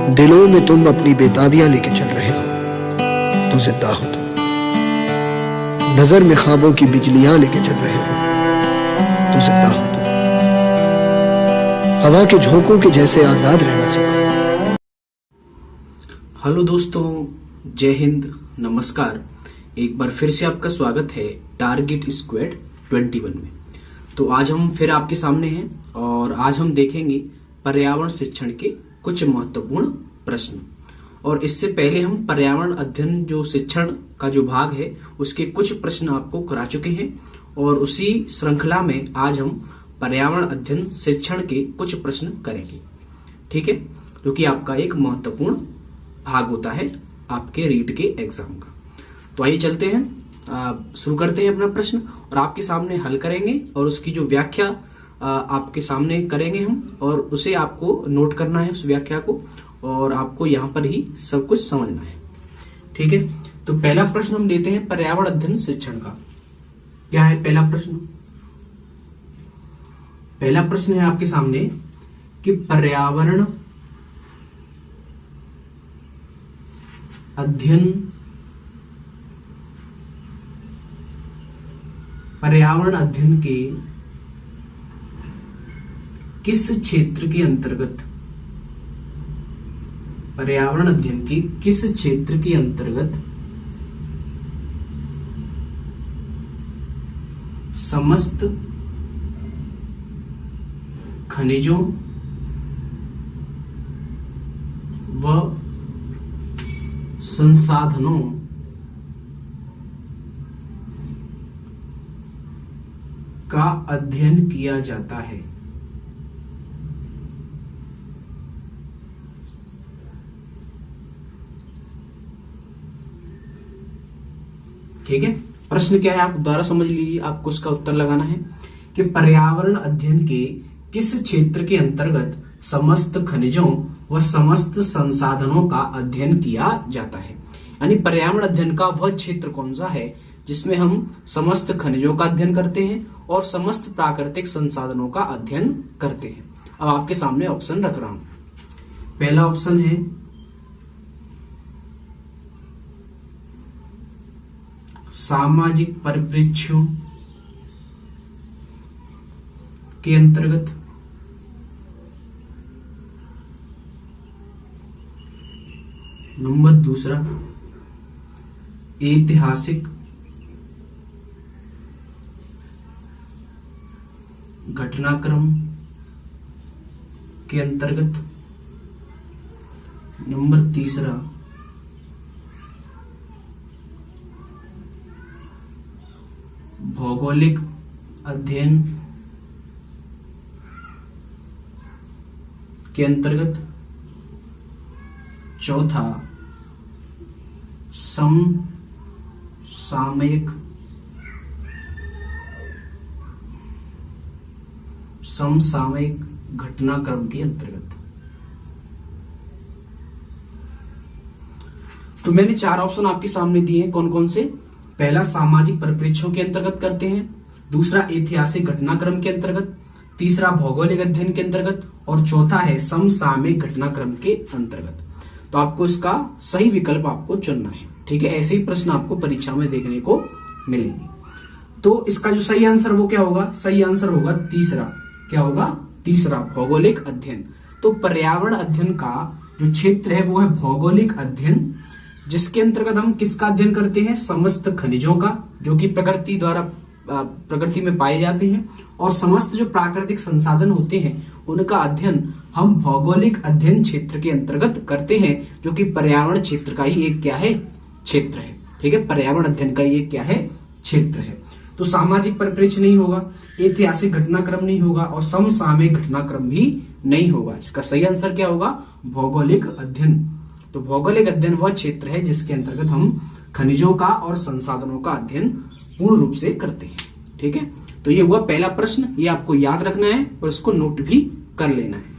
दिलों में तुम अपनी बेताबियां लेके चल रहे हो तो जिंदा हो तुम। नजर में ख्वाबों की बिजलियां लेके चल रहे हो तो जिंदा हो तुम। हवा के झोंकों के जैसे आजाद रहना सीखो। हेलो दोस्तों, जय हिंद, नमस्कार। एक बार फिर से आपका स्वागत है टारगेट स्क्वाड 21 में। तो आज हम फिर आपके सामने हैं और आज हम देखेंगे पर्यावरण शिक्षण के कुछ महत्वपूर्ण प्रश्न। और इससे पहले हम पर्यावरण अध्ययन जो शिक्षण का जो भाग है उसके कुछ प्रश्न आपको करा चुके हैं और उसी श्रृंखला में आज हम पर्यावरण अध्ययन शिक्षण के कुछ प्रश्न करेंगे। ठीक है, जो कि आपका एक महत्वपूर्ण भाग होता है आपके रीट के एग्जाम का। तो आइए चलते हैं, शुरू करते हैं अपना प्रश्न और आपके सामने हल करेंगे और उसकी जो व्याख्या आपके सामने करेंगे हम, और उसे आपको नोट करना है उस व्याख्या को, और आपको यहाँ पर ही सब कुछ समझना है। ठीक है, तो पहला प्रश्न हम लेते हैं पर्यावरण अध्ययन शिक्षण का। क्या है पहला प्रश्न? पहला प्रश्न है आपके सामने कि पर्यावरण अध्ययन के किस क्षेत्र के अंतर्गत, पर्यावरण अध्ययन के किस क्षेत्र के अंतर्गत समस्त खनिजों व संसाधनों का अध्ययन किया जाता है? ठीक है, प्रश्न क्या है आप दोबारा समझ लीजिए, आपको उसका उत्तर लगाना है कि पर्यावरण अध्ययन के किस क्षेत्र के अंतर्गत समस्त खनिजों व समस्त संसाधनों का अध्ययन किया जाता है। यानी पर्यावरण अध्ययन का वह क्षेत्र कौन सा है जिसमें हम समस्त खनिजों का अध्ययन करते हैं और समस्त प्राकृतिक संसाधनों का अध्ययन करते हैं। अब आपके सामने ऑप्शन रख रहा हूं। पहला ऑप्शन है सामाजिक परिप्रेक्ष्यों के अंतर्गत, नंबर दूसरा ऐतिहासिक घटनाक्रम के अंतर्गत, नंबर तीसरा भौगोलिक अध्ययन के अंतर्गत, चौथा समसामयिक घटनाक्रम के अंतर्गत। तो मैंने चार ऑप्शन आपके सामने दिए हैं, कौन कौन से? पहला सामाजिक परिप्रेक्ष्यों के अंतर्गत करते हैं, दूसरा ऐतिहासिक घटनाक्रम के अंतर्गत, तीसरा भौगोलिक अध्ययन के अंतर्गत और चौथा है समसामयिक घटनाक्रम के अंतर्गत। तो आपको इसका सही विकल्प आपको चुनना है। ठीक है, ऐसे ही प्रश्न आपको परीक्षा में देखने को मिलेंगे। तो इसका जो सही आंसर वो क्या होगा? सही आंसर होगा तीसरा। क्या होगा? तीसरा, भौगोलिक अध्ययन। तो पर्यावरण अध्ययन का जो क्षेत्र है वो है भौगोलिक अध्ययन, जिसके अंतर्गत हम किसका अध्ययन करते हैं? समस्त खनिजों का, जो कि प्रकृति में पाए जाते हैं, और समस्त जो प्राकृतिक संसाधन होते हैं उनका अध्ययन हम भौगोलिक अध्ययन क्षेत्र के अंतर्गत करते हैं, जो कि पर्यावरण क्षेत्र का ही एक क्या है? क्षेत्र है। ठीक है, पर्यावरण अध्ययन का ये क्या है? क्षेत्र है। तो सामाजिक परिप्रेक्ष्य नहीं होगा, ऐतिहासिक घटनाक्रम नहीं होगा और समसामयिक घटनाक्रम भी नहीं होगा। इसका सही आंसर क्या होगा? भौगोलिक अध्ययन। तो भौगोलिक अध्ययन वह क्षेत्र है जिसके अंतर्गत हम खनिजों का और संसाधनों का अध्ययन पूर्ण रूप से करते हैं। ठीक है, तो ये हुआ पहला प्रश्न, ये आपको याद रखना है और इसको नोट भी कर लेना है।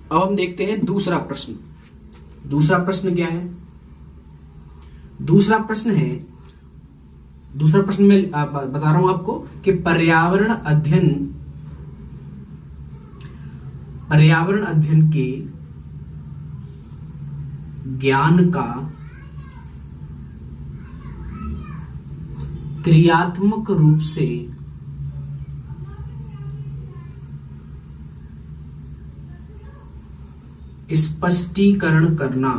अब हम देखते हैं दूसरा प्रश्न। दूसरा प्रश्न क्या है? दूसरा प्रश्न मैं बता रहा हूं आपको कि पर्यावरण अध्ययन के ज्ञान का क्रियात्मक रूप से स्पष्टीकरण करना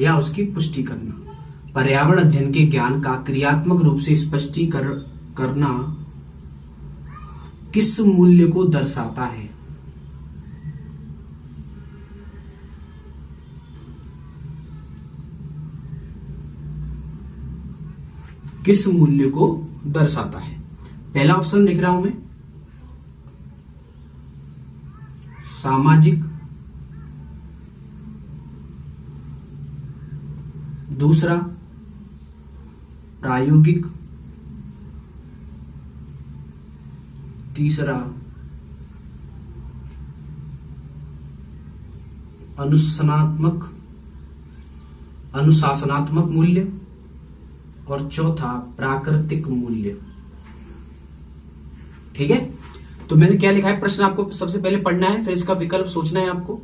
या उसकी पुष्टि करना। पर्यावरण अध्ययन के ज्ञान का क्रियात्मक रूप से स्पष्टीकरण करना किस मूल्य को दर्शाता है? किस मूल्य को दर्शाता है? पहला ऑप्शन लिख रहा हूं मैं, सामाजिक। दूसरा प्रायोगिक। तीसरा अनुशासनात्मक मूल्य और चौथा प्राकृतिक मूल्य। ठीक है, तो मैंने क्या लिखा है, प्रश्न आपको सबसे पहले पढ़ना है, फिर इसका विकल्प सोचना है आपको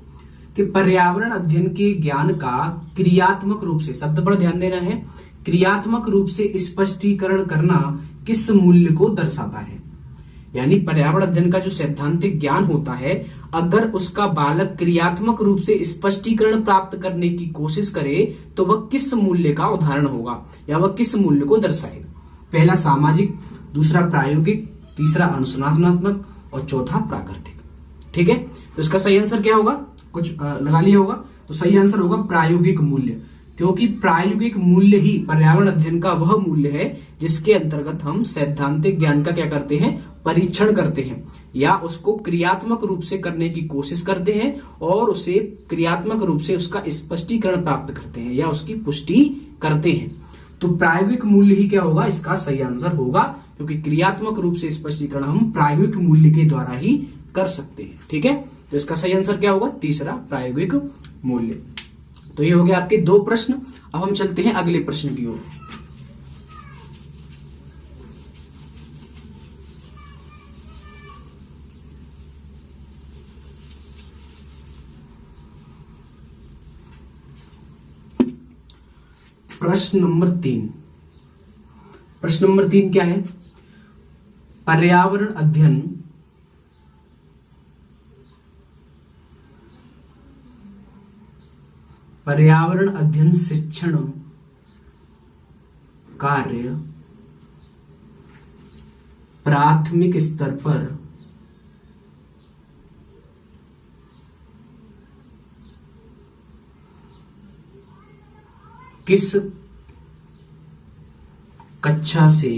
कि पर्यावरण अध्ययन के ज्ञान का क्रियात्मक रूप से, शब्द पर ध्यान देना है, क्रियात्मक रूप से स्पष्टीकरण करना किस मूल्य को दर्शाता है। यानी पर्यावरण अध्ययन का जो सैद्धांतिक ज्ञान होता है, अगर उसका बालक क्रियात्मक रूप से स्पष्टीकरण प्राप्त करने की कोशिश करे तो वह किस मूल्य का उदाहरण होगा या वह किस मूल्य को दर्शाएगा। पहला सामाजिक, दूसरा प्रायोगिक, तीसरा अनुशासनात्मक और चौथा प्राकृतिक। ठीक है, तो इसका सही आंसर क्या होगा? कुछ लगा लिया होगा, तो सही आंसर होगा प्रायोगिक मूल्य, क्योंकि प्रायोगिक मूल्य ही पर्यावरण अध्ययन का वह मूल्य है जिसके अंतर्गत हम सैद्धांतिक ज्ञान का क्या करते हैं, परीक्षण करते हैं या उसको क्रियात्मक रूप से करने की कोशिश करते हैं और उसे क्रियात्मक रूप से उसका स्पष्टीकरण प्राप्त करते हैं या उसकी पुष्टि करते हैं। तो प्रायोगिक मूल्य ही क्या होगा, इसका सही आंसर होगा, क्योंकि क्रियात्मक रूप से स्पष्टीकरण हम प्रायोगिक मूल्य के द्वारा ही कर सकते हैं। ठीक है, तो इसका सही आंसर क्या होगा, तीसरा प्रायोगिक मूल्य। तो ये हो गया आपके दो प्रश्न। अब हम चलते हैं अगले प्रश्न की ओर। प्रश्न नंबर 3। प्रश्न नंबर 3 क्या है? पर्यावरण अध्ययन शिक्षण कार्य प्राथमिक स्तर पर किस कक्षा से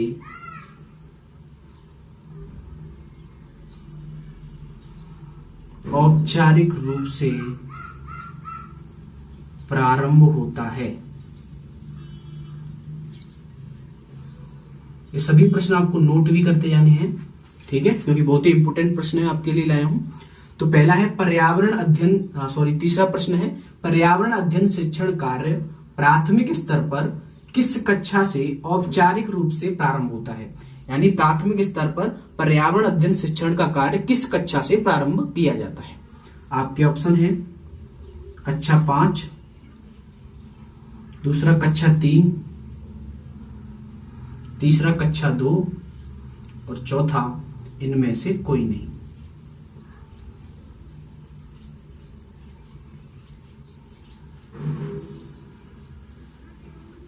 औपचारिक रूप से प्रारंभ होता है? ये सभी प्रश्न आपको नोट भी करते जाने हैं, ठीक है, क्योंकि बहुत ही इंपोर्टेंट प्रश्न है, आपके लिए लाया हूं। तो पहला है पर्यावरण अध्ययन, तीसरा प्रश्न है पर्यावरण अध्ययन शिक्षण कार्य प्राथमिक स्तर पर किस कक्षा से औपचारिक रूप से प्रारंभ होता है। यानी प्राथमिक स्तर पर पर्यावरण अध्ययन शिक्षण का कार्य किस कक्षा से प्रारंभ किया जाता है। आपके ऑप्शन है कक्षा 5, दूसरा कक्षा 3, तीसरा कक्षा 2 और चौथा इनमें से कोई नहीं।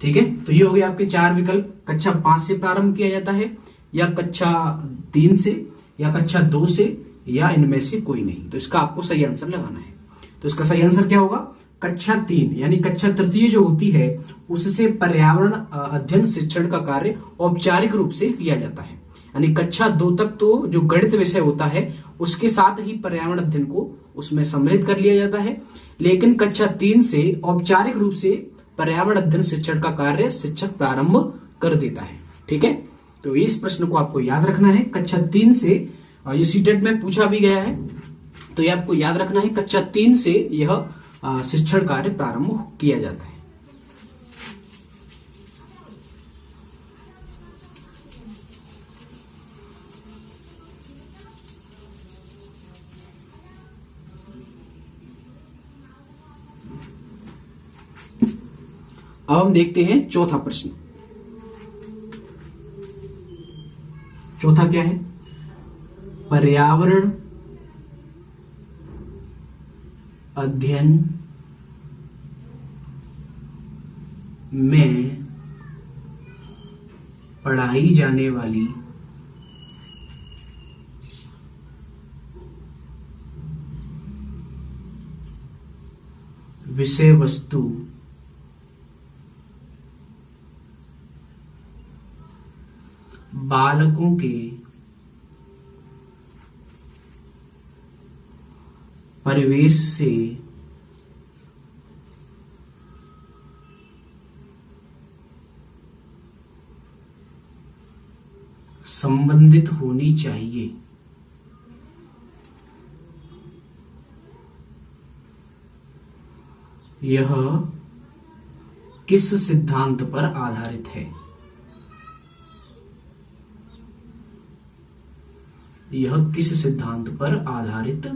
ठीक है, तो ये हो गए आपके 4 विकल्प। कक्षा 5 से प्रारंभ किया जाता है या कक्षा 3 से या कक्षा 2 से या इनमें से कोई नहीं। तो इसका आपको सही आंसर लगाना है। तो इसका सही आंसर क्या होगा, कक्षा 3 यानी कक्षा तृतीय जो होती है उससे पर्यावरण अध्ययन शिक्षण का कार्य औपचारिक रूप से किया जाता है। यानी कक्षा 2 तक तो जो गणित विषय होता है उसके साथ ही पर्यावरण अध्ययन को उसमें सम्मिलित कर लिया जाता है, लेकिन कक्षा 3 से औपचारिक रूप से पर्यावरण अध्ययन शिक्षण का कार्य शिक्षक प्रारंभ कर देता है। ठीक है, तो इस प्रश्न को आपको याद रखना है। कक्षा 3 से ये सीटेट में पूछा भी गया है, तो ये आपको याद रखना है, कक्षा 3 से यह शिक्षण कार्य प्रारंभ किया जाता है। अब हम देखते हैं चौथा प्रश्न। चौथा क्या है? पर्यावरण अध्ययन में पढ़ाई जाने वाली विषय वस्तु बालकों के परिवेश से संबंधित होनी चाहिए। यह किस सिद्धांत पर आधारित है? यह किस सिद्धांत पर आधारित है?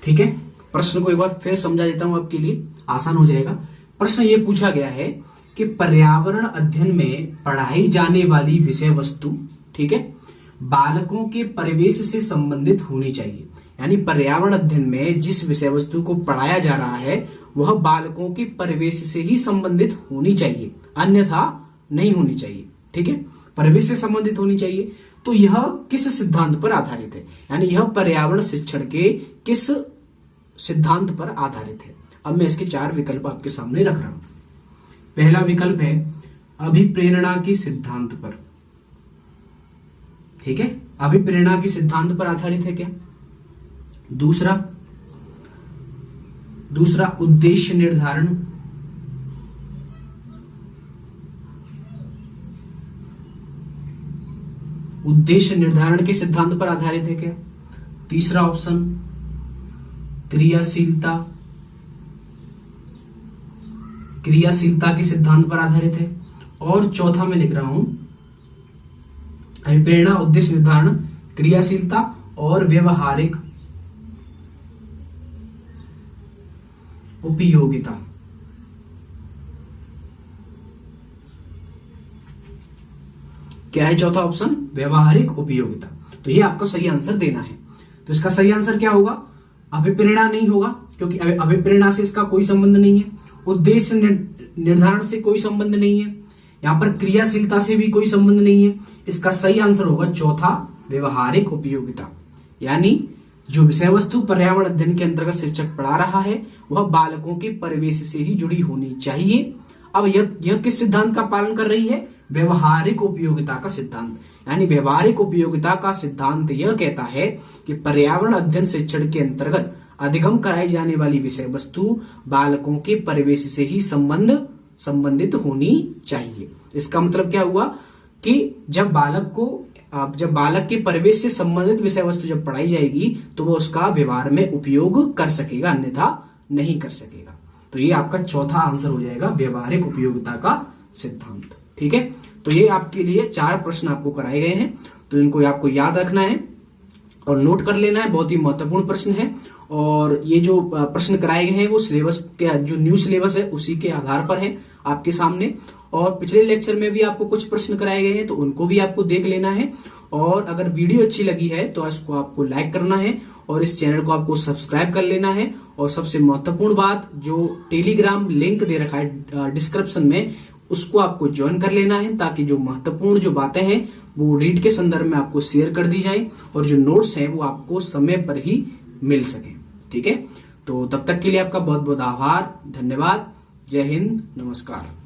ठीक है, प्रश्न को एक बार फिर समझा देता हूं आपके लिए, आसान हो जाएगा। प्रश्न ये पूछा गया है कि पर्यावरण अध्ययन में पढ़ाई जाने वाली विषय वस्तु, ठीक है, बालकों के परिवेश से संबंधित होनी चाहिए। यानी पर्यावरण अध्ययन में जिस विषय वस्तु को पढ़ाया जा रहा है वह बालकों के परिवेश से ही संबंधित होनी चाहिए, अन्यथा नहीं होनी चाहिए। ठीक है, परिवेश से संबंधित होनी चाहिए। तो यह किस सिद्धांत पर आधारित है? यानी यह पर्यावरण शिक्षण के किस सिद्धांत पर आधारित है? अब मैं इसके 4 विकल्प आपके सामने रख रहा हूं। पहला विकल्प है अभिप्रेरणा के सिद्धांत पर। ठीक है, अभिप्रेरणा के सिद्धांत पर आधारित है क्या? दूसरा उद्देश्य निर्धारण, उद्देश्य निर्धारण के सिद्धांत पर आधारित है क्या? तीसरा ऑप्शन क्रियाशीलता के सिद्धांत पर आधारित है। और चौथा मैं लिख रहा हूं अभिप्रेरणा, उद्देश्य निर्धारण, क्रियाशीलता और व्यवहारिक उपयोगिता। क्या है चौथा ऑप्शन? व्यवहारिक उपयोगिता। तो ये आपको सही आंसर देना है। तो इसका सही आंसर क्या होगा? अभिप्रेरणा नहीं होगा, क्योंकि अभिप्रेरणा से इसका कोई संबंध नहीं है। उद्देश्य निर्धारण से कोई संबंध नहीं है। यहां पर क्रियाशीलता से भी कोई संबंध नहीं है। इसका सही आंसर होगा चौथा, व्यवहारिक उपयोगिता। यानी जो विषय वस्तु पर्यावरण अध्ययन के अंतर्गत शिक्षक पढ़ा रहा है वह बालकों के परिवेश से ही जुड़ी होनी चाहिए। अब यह किस सिद्धांत का पालन कर रही है? व्यवहारिक उपयोगिता का सिद्धांत। यानी व्यवहारिक उपयोगिता का सिद्धांत यह कहता है कि पर्यावरण अध्ययन शिक्षण के अंतर्गत अधिगम कराई जाने वाली विषय वस्तु बालकों के परिवेश से ही संबंधित होनी चाहिए। इसका मतलब क्या हुआ कि जब बालक के परिवेश से संबंधित विषय वस्तु जब पढ़ाई जाएगी तो वो उसका व्यवहार में उपयोग कर सकेगा, अन्यथा नहीं कर सकेगा। तो ये आपका चौथा आंसर हो जाएगा, व्यवहारिक उपयोगिता का सिद्धांत। ठीक है, तो ये आपके लिए 4 प्रश्न आपको कराए गए हैं, तो इनको आपको याद रखना है और नोट कर लेना है। बहुत ही महत्वपूर्ण प्रश्न है और ये जो प्रश्न कराए गए हैं वो सिलेबस के जो न्यू सिलेबस है उसी के आधार पर है आपके सामने। और पिछले लेक्चर में भी आपको कुछ प्रश्न कराए गए हैं तो उनको भी आपको देख लेना है। और अगर वीडियो अच्छी लगी है तो इसको आपको लाइक करना है और इस चैनल को आपको सब्सक्राइब कर लेना है। और सबसे महत्वपूर्ण बात, जो टेलीग्राम लिंक दे रखा है डिस्क्रिप्शन में, उसको आपको ज्वाइन कर लेना है ताकि जो महत्वपूर्ण जो बातें हैं वो रीड के संदर्भ में आपको शेयर कर दी जाए और जो नोट्स हैं वो आपको समय पर ही मिल सके। ठीक है, तो तब तक के लिए आपका बहुत बहुत आभार, धन्यवाद, जय हिंद, नमस्कार।